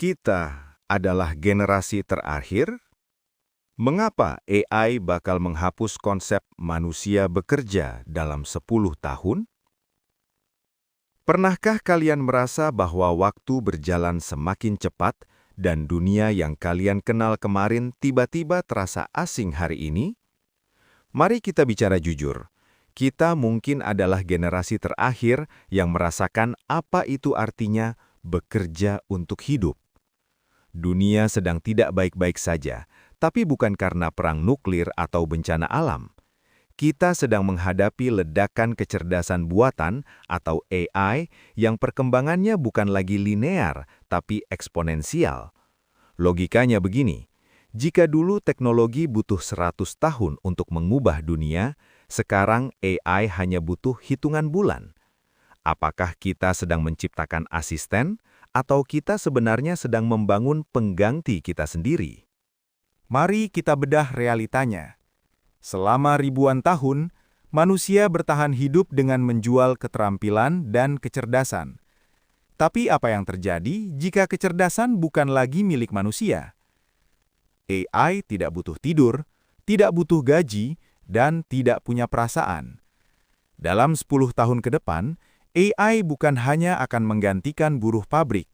Kita adalah generasi terakhir? Mengapa AI bakal menghapus konsep manusia bekerja dalam 10 tahun? Pernahkah kalian merasa bahwa waktu berjalan semakin cepat dan dunia yang kalian kenal kemarin tiba-tiba terasa asing hari ini? Mari kita bicara jujur. Kita mungkin adalah generasi terakhir yang merasakan apa itu artinya bekerja untuk hidup. Dunia sedang tidak baik-baik saja, tapi bukan karena perang nuklir atau bencana alam. Kita sedang menghadapi ledakan kecerdasan buatan atau AI yang perkembangannya bukan lagi linear, tapi eksponensial. Logikanya begini, jika dulu teknologi butuh 100 tahun untuk mengubah dunia, sekarang AI hanya butuh hitungan bulan. Apakah kita sedang menciptakan asisten, atau kita sebenarnya sedang membangun pengganti kita sendiri? Mari kita bedah realitanya. Selama ribuan tahun, manusia bertahan hidup dengan menjual keterampilan dan kecerdasan. Tapi apa yang terjadi jika kecerdasan bukan lagi milik manusia? AI tidak butuh tidur, tidak butuh gaji, dan tidak punya perasaan. Dalam 10 tahun ke depan, AI bukan hanya akan menggantikan buruh pabrik,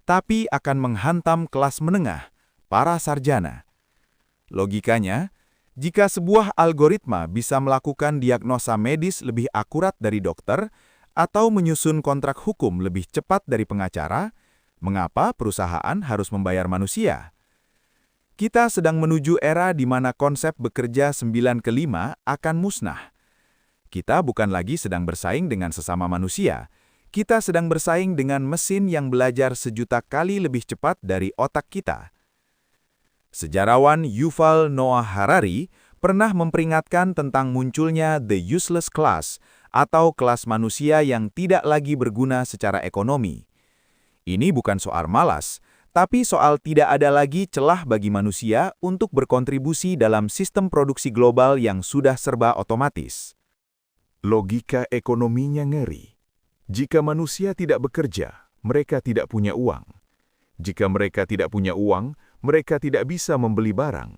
tapi akan menghantam kelas menengah, para sarjana. Logikanya, jika sebuah algoritma bisa melakukan diagnosa medis lebih akurat dari dokter atau menyusun kontrak hukum lebih cepat dari pengacara, mengapa perusahaan harus membayar manusia? Kita sedang menuju era di mana konsep bekerja 9/5 akan musnah. Kita bukan lagi sedang bersaing dengan sesama manusia. Kita sedang bersaing dengan mesin yang belajar 1.000.000 kali lebih cepat dari otak kita. Sejarawan Yuval Noah Harari pernah memperingatkan tentang munculnya the useless class atau kelas manusia yang tidak lagi berguna secara ekonomi. Ini bukan soal malas, tapi soal tidak ada lagi celah bagi manusia untuk berkontribusi dalam sistem produksi global yang sudah serba otomatis. Logika ekonominya ngeri. Jika manusia tidak bekerja, mereka tidak punya uang. Jika mereka tidak punya uang, mereka tidak bisa membeli barang.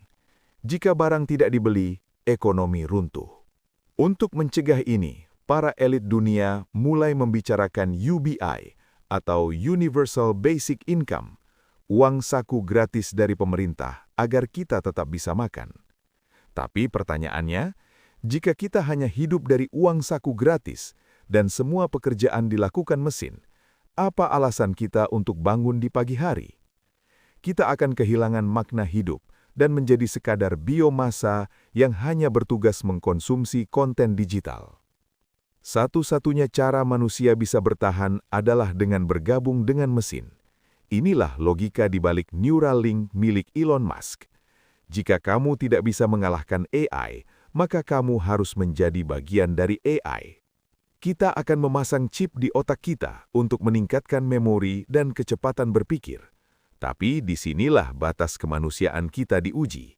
Jika barang tidak dibeli, ekonomi runtuh. Untuk mencegah ini, para elit dunia mulai membicarakan UBI atau Universal Basic Income, uang saku gratis dari pemerintah agar kita tetap bisa makan. Tapi pertanyaannya, jika kita hanya hidup dari uang saku gratis dan semua pekerjaan dilakukan mesin, apa alasan kita untuk bangun di pagi hari? Kita akan kehilangan makna hidup dan menjadi sekadar biomasa yang hanya bertugas mengkonsumsi konten digital. Satu-satunya cara manusia bisa bertahan adalah dengan bergabung dengan mesin. Inilah logika di balik Neuralink milik Elon Musk. Jika kamu tidak bisa mengalahkan AI, maka kamu harus menjadi bagian dari AI. Kita akan memasang chip di otak kita untuk meningkatkan memori dan kecepatan berpikir. Tapi disinilah batas kemanusiaan kita diuji.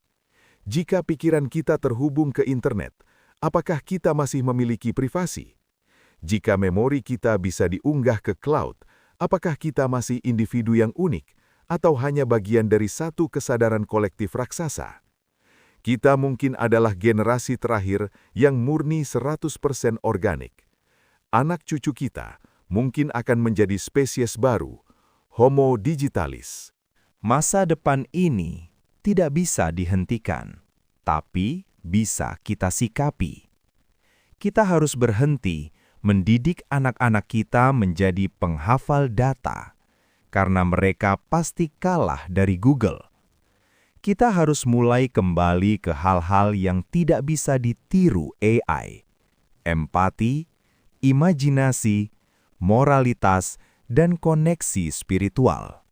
Jika pikiran kita terhubung ke internet, apakah kita masih memiliki privasi? Jika memori kita bisa diunggah ke cloud, apakah kita masih individu yang unik atau hanya bagian dari satu kesadaran kolektif raksasa? Kita mungkin adalah generasi terakhir yang murni 100% organik. Anak cucu kita mungkin akan menjadi spesies baru, Homo digitalis. Masa depan ini tidak bisa dihentikan, tapi bisa kita sikapi. Kita harus berhenti mendidik anak-anak kita menjadi penghafal data, karena mereka pasti kalah dari Google. Kita harus mulai kembali ke hal-hal yang tidak bisa ditiru AI. Empati, imajinasi, moralitas, dan koneksi spiritual.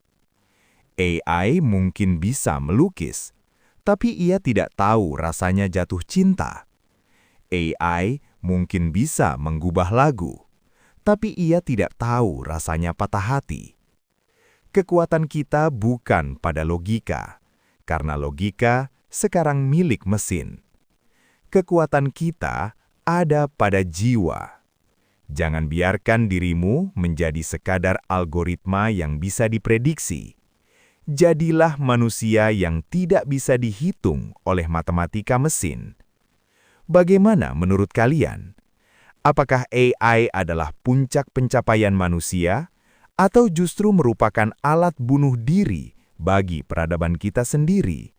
AI mungkin bisa melukis, tapi ia tidak tahu rasanya jatuh cinta. AI mungkin bisa menggubah lagu, tapi ia tidak tahu rasanya patah hati. Kekuatan kita bukan pada logika, karena logika sekarang milik mesin. Kekuatan kita ada pada jiwa. Jangan biarkan dirimu menjadi sekadar algoritma yang bisa diprediksi. Jadilah manusia yang tidak bisa dihitung oleh matematika mesin. Bagaimana menurut kalian? Apakah AI adalah puncak pencapaian manusia, atau justru merupakan alat bunuh diri bagi peradaban kita sendiri?